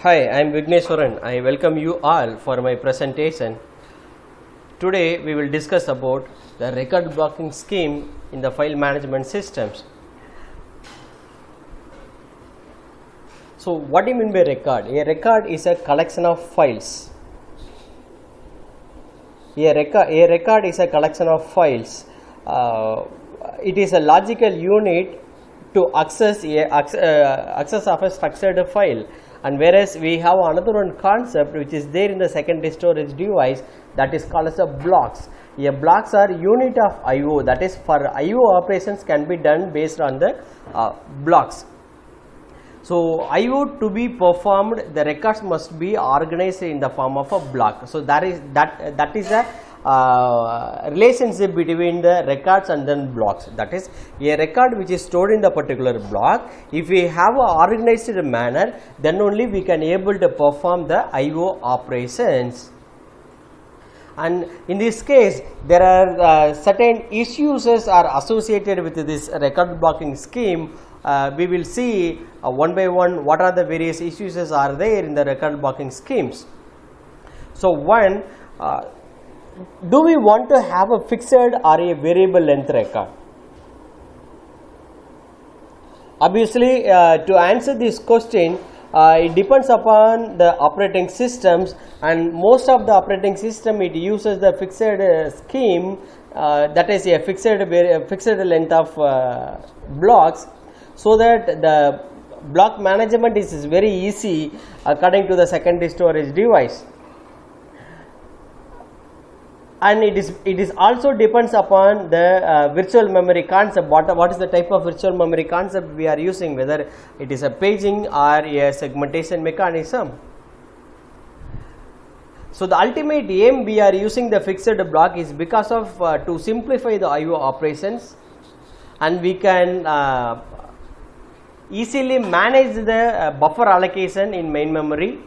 Hi, I am Vigneswaran. I welcome you all for my presentation. Today we will discuss about the record blocking scheme in the file management systems. So what do you mean by record? A record is a collection of files. A record is a collection of files. It is a logical unit to access of a structured file. And whereas we have another one concept which is there in the secondary storage device, that is called as a blocks. Blocks are unit of I/O, that is for I/O operations can be done based on the blocks. So I/O to be performed, the records must be organized in the form of a block. So that is a relationship between the records and then blocks. That is, a record which is stored in the particular block, if we have a organized manner, then only we can able to perform the I/O operations. And in this case, there are certain issues are associated with this record blocking scheme. We will see one by one what are the various issues are there in the record blocking schemes. So one, do we want to have a fixed or a variable length record? Obviously, to answer this question, it depends upon the operating systems, and most of the operating system it uses the fixed scheme, that is a fixed length of blocks, so that the block management is very easy according to the secondary storage device. And it is also depends upon the virtual memory concept. What is the type of virtual memory concept we are using, whether it is a paging or a segmentation mechanism. So the ultimate aim we are using the fixed block is because of to simplify the I/O operations, and we can easily manage the buffer allocation in main memory,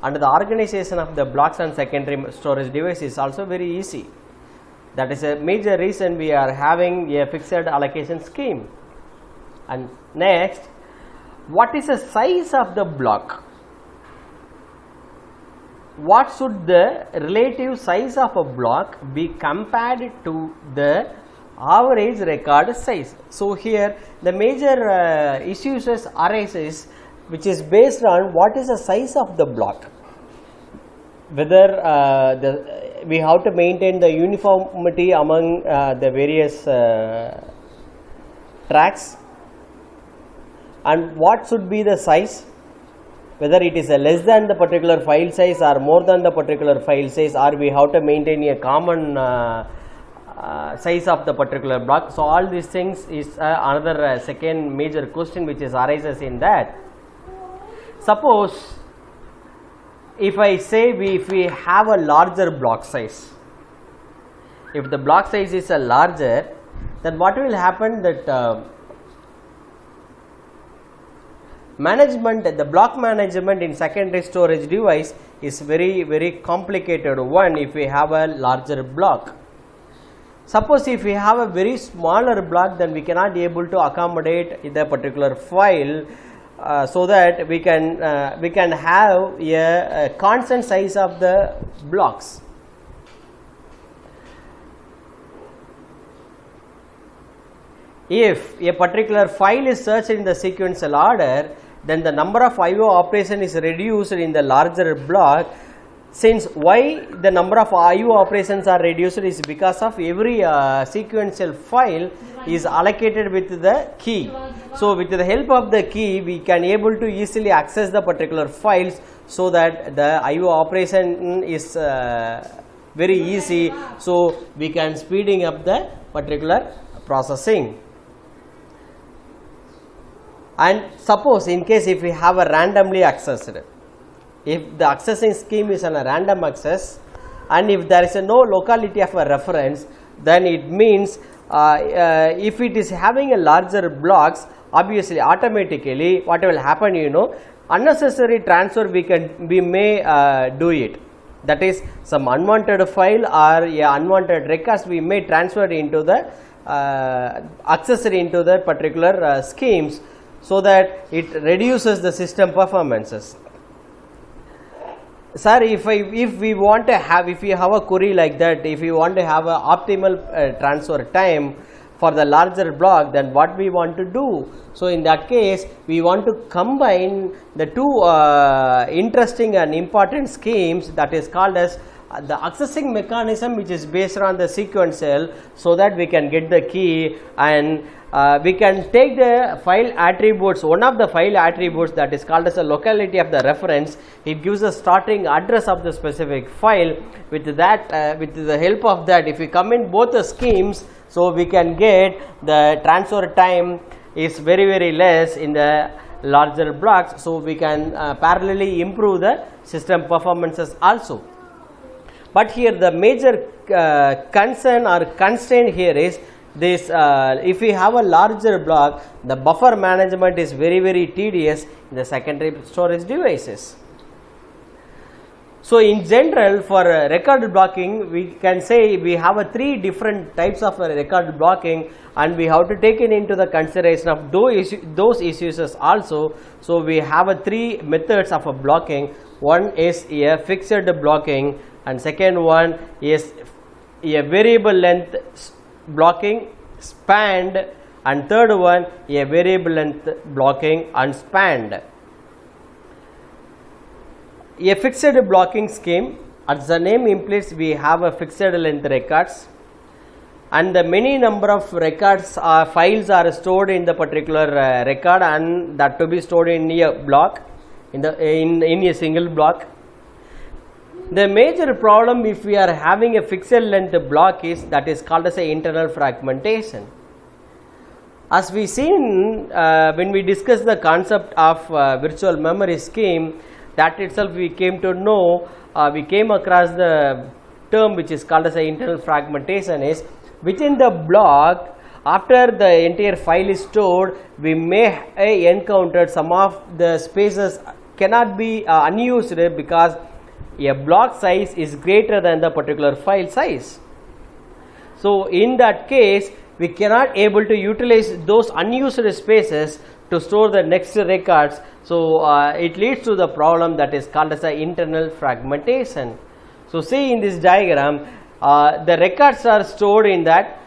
and the organization of the blocks and secondary storage device is also very easy. That is a major reason we are having a fixed allocation scheme. And next, what is the size of the block? What should the relative size of a block be compared to the average record size? So here the major issues arises, which is based on what is the size of the block, whether we have to maintain the uniformity among the various tracks, and what should be the size, whether it is a less than the particular file size or more than the particular file size, or we have to maintain a common size of the particular block. So all these things is another second major question which arises in that. Suppose if I say if we have a larger block size, if the block size is a larger, then what will happen, that the block management in secondary storage device is very complicated one if we have a larger block. Suppose if we have a very smaller block, then we cannot be able to accommodate the particular file, so that we can have a constant size of the blocks. If a particular file is searched in the sequential order, then the number of I/O operation is reduced in the larger block. Since why the number of I/O operations are reduced is because of every sequential file is allocated with the key. So with the help of the key, we can able to easily access the particular files, so that the I/O operation is very easy. So we can speeding up the particular processing. And suppose in case if we have a randomly accessed, if the accessing scheme is on a random access, and if there is no locality of a reference, then it means if it is having a larger blocks, obviously automatically what will happen, unnecessary transfer we may do it. That is, some unwanted file or unwanted records we may transfer into the accessory into the particular schemes, so that it reduces the system performances. Sir, if we want to have, if we have a query like that, if we want to have a optimal transfer time for the larger block, then what we want to do? So in that case, we want to combine the two interesting and important schemes, that is called as the accessing mechanism, which is based on the sequential, so that we can get the key, and we can take the file attributes, one of the file attributes that is called as a locality of the reference. It gives a starting address of the specific file. With that, with the help of that, if we combine both the schemes, so we can get the transfer time is very less in the larger blocks, so we can parallelly improve the system performances also. But here the major concern or constraint here is this, if we have a larger block, the buffer management is very tedious in the secondary storage devices. So in general, for record blocking, we can say we have three different types of record blocking, and we have to take it into the consideration of those issues also. So we have three methods of blocking. One is a fixed blocking, and second one is a variable length blocking spanned, and third one a variable length blocking unspanned. A fixed blocking scheme, as the name implies, we have a fixed length records, and the many number of records files are stored in the particular record, and that to be stored in a block, in a single block. The major problem if we are having a fixed length block is that is called as a internal fragmentation. As we seen when we discussed the concept of virtual memory scheme, that itself we came to know, we came across the term which is called as a internal fragmentation is within the block, after the entire file is stored, we may encounter some of the spaces cannot be unused because a block size is greater than the particular file size. So in that case, we cannot able to utilize those unused spaces to store the next records. So it leads to the problem that is called as a internal fragmentation. So see in this diagram, the records are stored in that,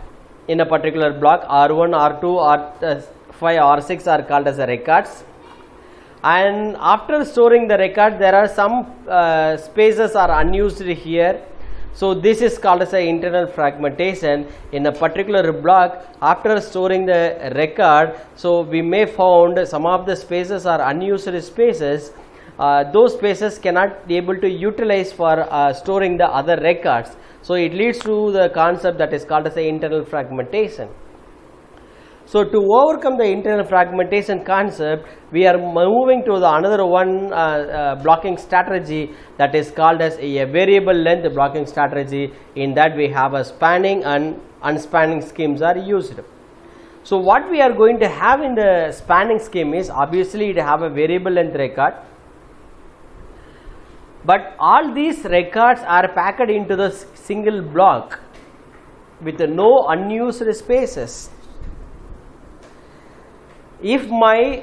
in a particular block. R1, R2, R5, R6 are called as the records, and after storing the record, there are some spaces are unused here. So this is called as a internal fragmentation in a particular block. After storing the record, so we may found some of the spaces are unused spaces. Those spaces cannot be able to utilize for storing the other records. So it leads to the concept that is called as a internal fragmentation. So to overcome the internal fragmentation concept, we are moving to the another one blocking strategy that is called as a variable length blocking strategy. In that we have a spanning and unspanning schemes are used. So what we are going to have in the spanning scheme is obviously it have a variable length record, but all these records are packed into the single block with no unused spaces. If my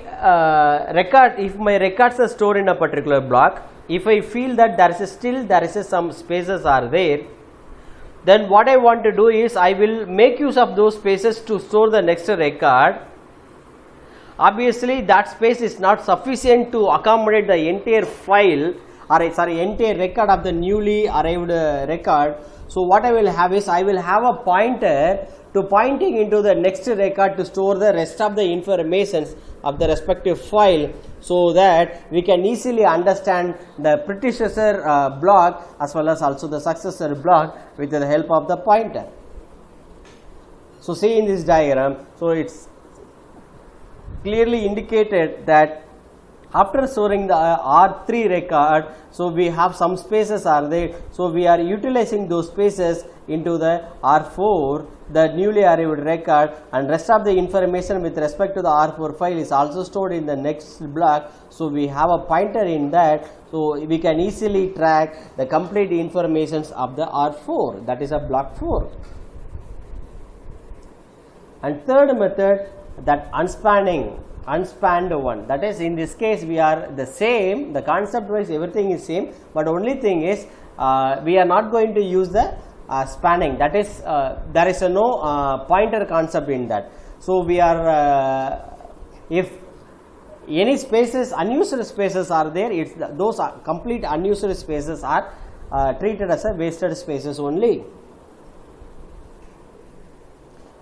records are stored in a particular block, if I feel that there is some spaces are there, then what I want to do is I will make use of those spaces to store the next record. Obviously that space is not sufficient to accommodate the entire file or entire record of the newly arrived record. So what I will have is I will have a pointer to pointing into the next record to store the rest of the information of the respective file, so that we can easily understand the predecessor block as well as also the successor block with the help of the pointer. So see in this diagram, so it's clearly indicated that after storing the R3 record, so we have some spaces are there, so we are utilizing those spaces into the R4, the newly arrived record, and rest of the information with respect to the R4 file is also stored in the next block. So we have a pointer in that, so we can easily track the complete informations of the R4, that is a block 4. And third method, that unspanning unspanned one. That is, in this case we are the same, the concept wise everything is same, but only thing is we are not going to use the spanning. That is, there is no pointer concept in that. So we are if any spaces, unused spaces are there, it's those are complete unused spaces are treated as a wasted spaces only.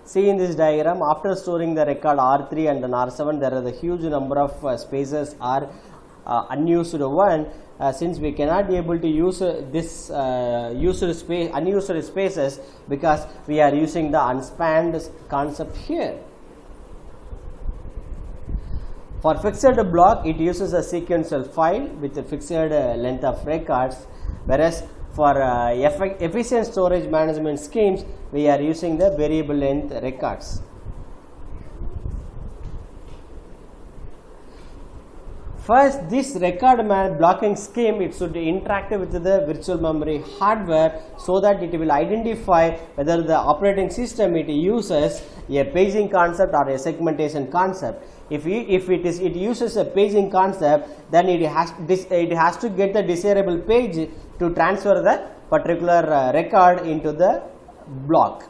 See in this diagram, after storing the record R3 and then R7, there are the huge number of spaces are unused one. Since we cannot be able to use this unused spaces, because we are using the unspanned concept here. For fixed block, it uses a sequential file with a fixed length of records, whereas for efficient storage management schemes, we are using the variable length records. First, this record blocking scheme, it should interact with the virtual memory hardware, so that it will identify whether the operating system it uses a paging concept or a segmentation concept. If it uses a paging concept, then it has to get the desirable page to transfer the particular record into the block.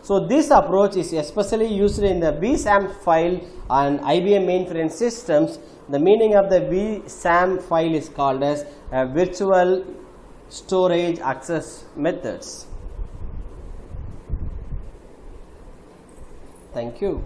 So this approach is especially used in the vSAM file on IBM mainframe systems. The meaning of the vSAM file is called as virtual storage access methods. Thank you.